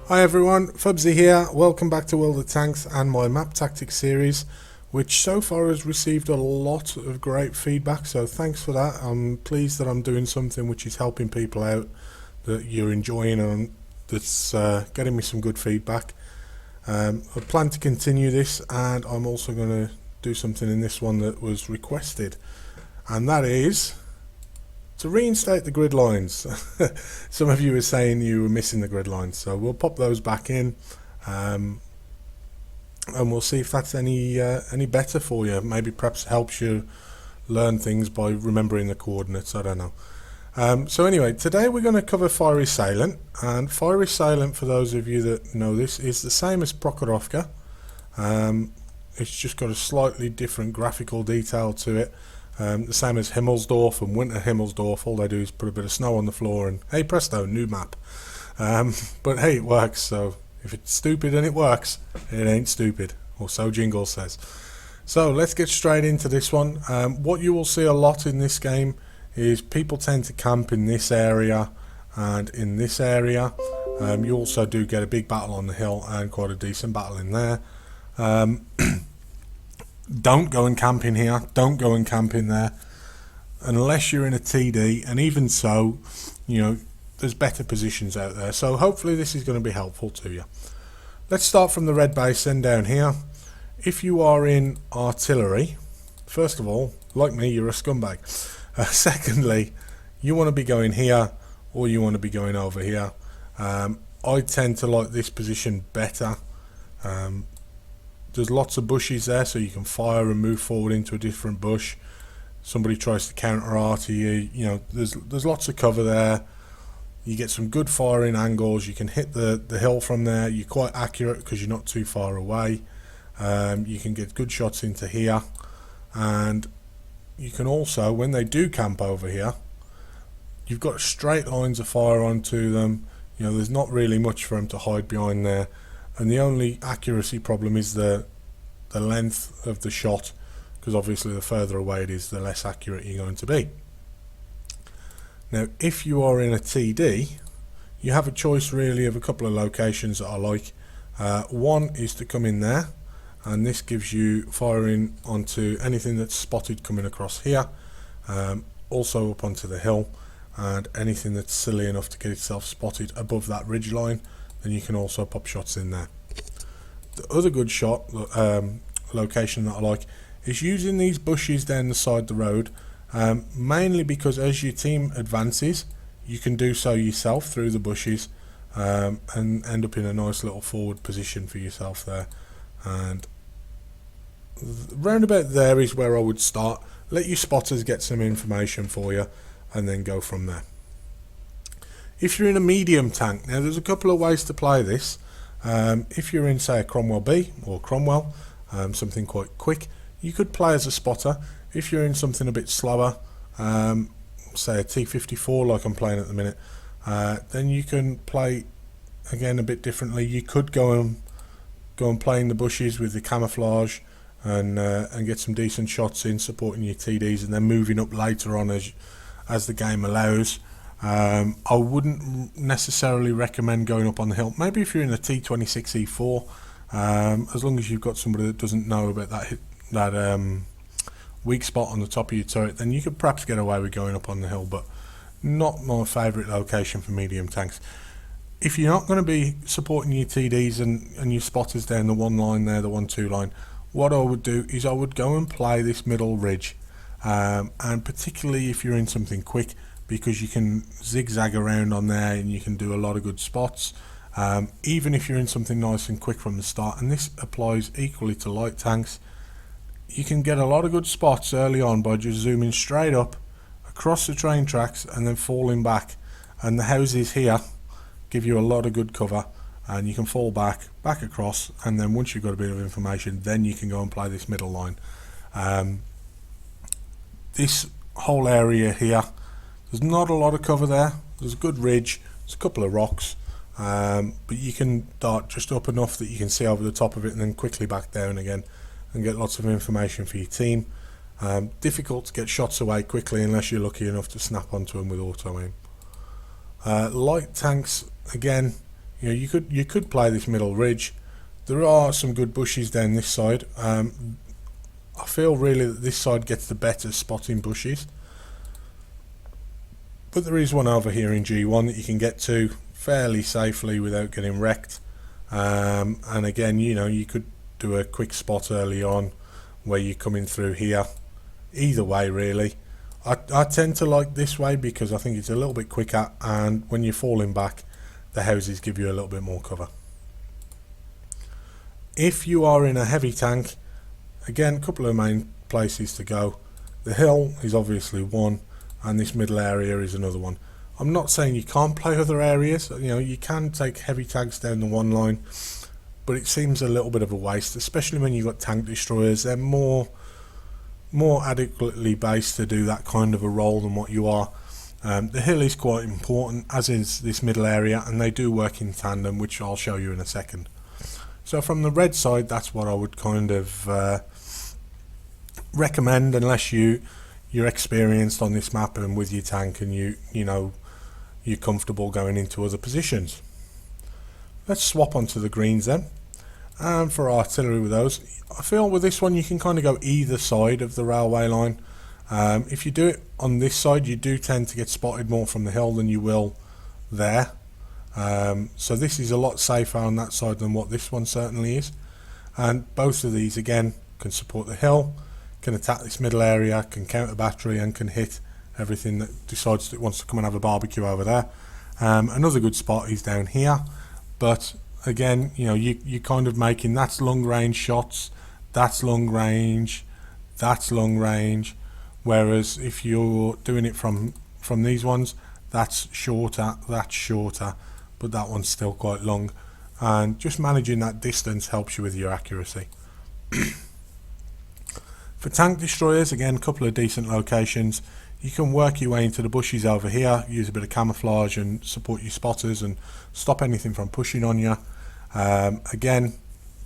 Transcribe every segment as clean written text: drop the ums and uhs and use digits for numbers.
Hi everyone, Fubzy here. Welcome back to World of Tanks and my map tactics series, which so far has received a lot of great feedback, so thanks for that. I'm pleased that I'm doing something which is helping people out, that you're enjoying, and that's getting me some good feedback. I plan to continue this, and I'm also going to do something in this one that was requested, and that is to reinstate the grid lines. Some of you were saying you were missing the grid lines, so we'll pop those back in, and we'll see if that's any better for you. Maybe perhaps helps you learn things by remembering the coordinates. I don't know. So anyway, today we're going to cover Fiery Salient, and Fiery Salient, for those of you that know this, is the same as Prokhorovka. It's just got a slightly different graphical detail to it. The same as Himmelsdorf and Winter Himmelsdorf. All they do is put a bit of snow on the floor and hey presto, new map. But hey, it works, so if it's stupid and it works, it ain't stupid, or so Jingles says. So let's get straight into this one. What you will see a lot in this game is people tend to camp in this area and in this area. You also do get a big battle on the hill and quite a decent battle in there. Don't go and camp in here, don't go and camp in there unless you're in a TD, and even so, you know, there's better positions out there, so hopefully this is going to be helpful to you. Let's start from the red base then down here. If you are in artillery, first of all, like me, you're a scumbag. Secondly, you want to be going here or you want to be going over here. I tend to like this position better. There's lots of bushes there, so you can fire and move forward into a different bush. Somebody tries to counter arty you, you know, there's lots of cover there. You get some good firing angles. You can hit the hill from there. You're quite accurate because you're not too far away. You can get good shots into here, and you can also, when they do camp over here, you've got straight lines of fire onto them. You know, there's not really much for them to hide behind there. And the only accuracy problem is the length of the shot, because obviously the further away it is, the less accurate you're going to be. Now, if you are in a TD, you have a choice really of a couple of locations that I like. One is to come in there, and this gives you firing onto anything that's spotted coming across here, also up onto the hill, and anything that's silly enough to get itself spotted above that ridge line, then you can also pop shots in there. The other good shot location that I like is using these bushes down the side of the road, mainly because as your team advances, you can do so yourself through the bushes, and end up in a nice little forward position for yourself there. And round about there is where I would start. Let your spotters get some information for you, and then go from there. If you're in a medium tank, now there's a couple of ways to play this. If you're in, say, a Cromwell B or Cromwell, something quite quick, you could play as a spotter. If you're in something a bit slower, say a T54 like I'm playing at the minute, then you can play again a bit differently. You could go and play in the bushes with the camouflage and get some decent shots in, supporting your TDs, and then moving up later on as the game allows. I wouldn't necessarily recommend going up on the hill. Maybe if you're in a T26E4, as long as you've got somebody that doesn't know about that weak spot on the top of your turret, then you could perhaps get away with going up on the hill, but not my favourite location for medium tanks. If you're not going to be supporting your TDs and your spotters down the one line there, the 1-2 line, what I would do is I would go and play this middle ridge, and particularly if you're in something quick, because you can zigzag around on there and you can do a lot of good spots, even if you're in something nice and quick from the start. And this applies equally to light tanks. You can get a lot of good spots early on by just zooming straight up across the train tracks and then falling back, and the houses here give you a lot of good cover, and you can fall back across, and then once you've got a bit of information, then you can go and play this middle line. This whole area here, there's not a lot of cover there. There's a good ridge, there's a couple of rocks, but you can dart just up enough that you can see over the top of it and then quickly back down again and get lots of information for your team. Difficult to get shots away quickly unless you're lucky enough to snap onto them with auto aim. Light tanks, again, You know, you could play this middle ridge. There are some good bushes down this side. I feel really that this side gets the better spotting bushes, but there is one over here in G1 that you can get to fairly safely without getting wrecked. And again, you know, you could do a quick spot early on where you're coming through here. Either way, really. I tend to like this way because I think it's a little bit quicker, and when you're falling back, the houses give you a little bit more cover. If you are in a heavy tank, again, a couple of main places to go. The hill is obviously one, and this middle area is another one. I'm not saying you can't play other areas. You know, you can take heavy tanks down the one line, but it seems a little bit of a waste, especially when you've got tank destroyers. They're more adequately based to do that kind of a role than what you are. The hill is quite important, as is this middle area, and they do work in tandem, which I'll show you in a second. So from the red side, that's what I would kind of recommend, unless you're experienced on this map and with your tank, and you know you're comfortable going into other positions. Let's swap onto the greens then. And for artillery with those, I feel with this one you can kind of go either side of the railway line. If you do it on this side, you do tend to get spotted more from the hill than you will there. So this is a lot safer on that side than what this one certainly is. And both of these again can support the hill, can attack this middle area, can counter battery, and can hit everything that decides that it wants to come and have a barbecue over there. Another good spot is down here, but again, you know, you're kind of making, that's long range shots, that's long range, that's long range, whereas if you're doing it from these ones, that's shorter, but that one's still quite long, and just managing that distance helps you with your accuracy. For tank destroyers, again, a couple of decent locations. You can work your way into the bushes over here, use a bit of camouflage and support your spotters and stop anything from pushing on you. Again,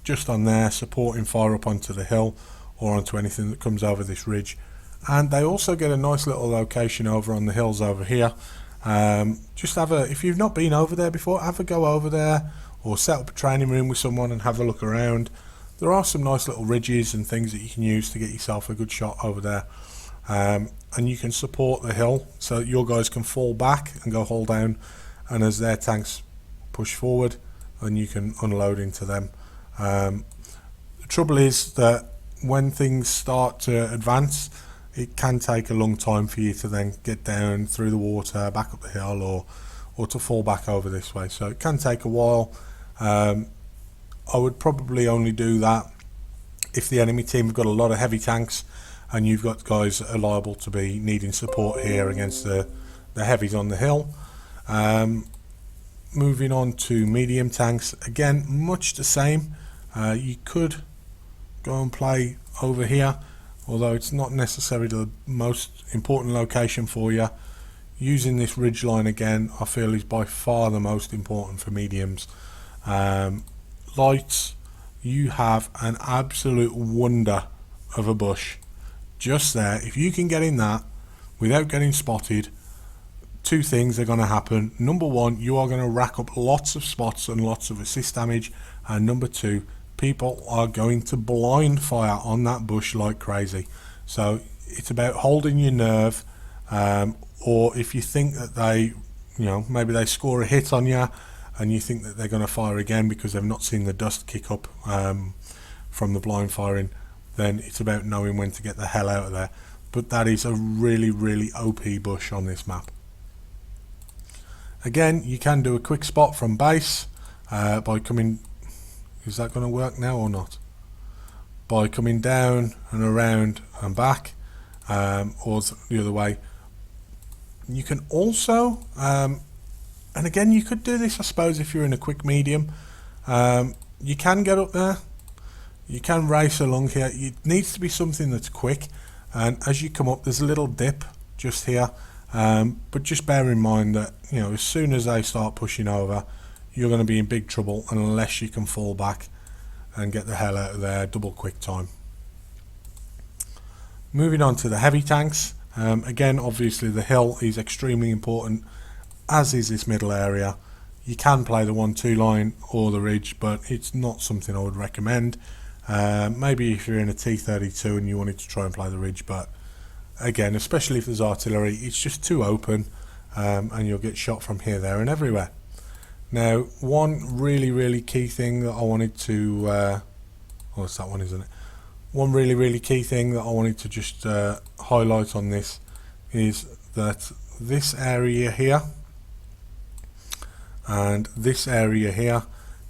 just on there, supporting fire up onto the hill or onto anything that comes over this ridge. And they also get a nice little location over on the hills over here. Just have a, if you've not been over there before, have a go over there, or set up a training room with someone and have a look around. There are some nice little ridges and things that you can use to get yourself a good shot over there. And you can support the hill so that your guys can fall back and go hull down, and as their tanks push forward, and you can unload into them. The trouble is that when things start to advance, it can take a long time for you to then get down through the water, back up the hill, or to fall back over this way. So it can take a while. I would probably only do that if the enemy team have got a lot of heavy tanks and you've got guys that are liable to be needing support here against the heavies on the hill. Moving on to medium tanks, again, much the same. You could go and play over here, although it's not necessarily the most important location for you. Using this ridge line again, I feel is by far the most important for mediums. Lights, you have an absolute wonder of a bush just there. If you can get in that without getting spotted, two things are going to happen. Number one, you are going to rack up lots of spots and lots of assist damage, and number two, people are going to blind fire on that bush like crazy. So it's about holding your nerve, or if you think that they, you know, maybe they score a hit on you and you think that they're going to fire again because they've not seen the dust kick up from the blind firing, then it's about knowing when to get the hell out of there. But that is a really, really OP bush on this map. Again, you can do a quick spot from base by coming, is that going to work now or not? By coming down and around and back, or the other way. You can also, and again, you could do this, I suppose, if you're in a quick medium. You can get up there, you can race along here. It needs to be something that's quick, and as you come up, there's a little dip just here. But just bear in mind that, you know, as soon as they start pushing over, you're going to be in big trouble unless you can fall back and get the hell out of there double quick time. Moving on to the heavy tanks, again, obviously the hill is extremely important, as is this middle area. You can play the 1-2 line or the ridge, but it's not something I would recommend. Maybe if you're in a T32 and you wanted to try and play the ridge, but again, especially if there's artillery, it's just too open, and you'll get shot from here, there and everywhere. Now, one really key thing that I wanted to oh, it's that one, isn't it? One really key thing that I wanted to just highlight on this is that this area here and this area here,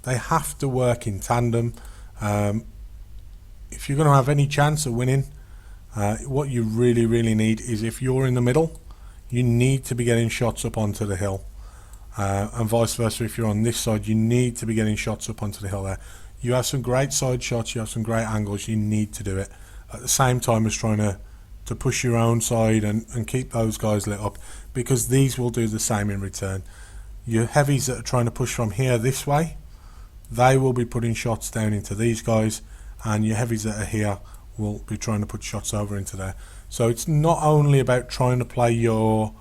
they have to work in tandem. If you're going to have any chance of winning, what you really need is, if you're in the middle, you need to be getting shots up onto the hill, and vice versa. If you're on this side, you need to be getting shots up onto the hill there. You have some great side shots, you have some great angles, you need to do it at the same time as trying to push your own side and keep those guys lit up, because these will do the same in return. Your heavies that are trying to push from here this way, they will be putting shots down into these guys, and your heavies that are here will be trying to put shots over into there. So it's not only about trying to play your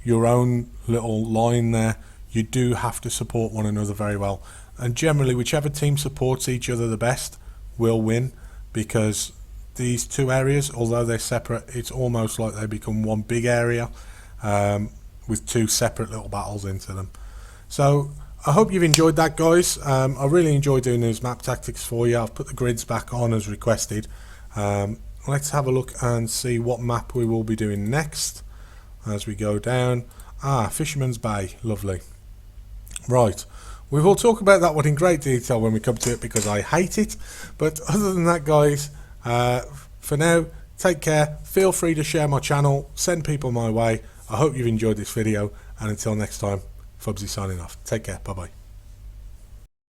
own little line there, you do have to support one another very well. And generally, whichever team supports each other the best will win, because these two areas, although they're separate, it's almost like they become one big area with two separate little battles into them. So I hope you've enjoyed that, guys. I really enjoy doing those map tactics for you. I've put the grids back on as requested. Let's have a look and see what map we will be doing next as we go down. Fisherman's Bay, lovely. Right, we will talk about that one in great detail when we come to it, because I hate it. But other than that, guys, for now, take care. Feel free to share my channel, send people my way. I hope you've enjoyed this video, and until next time, Fubzy signing off. Take care, bye bye.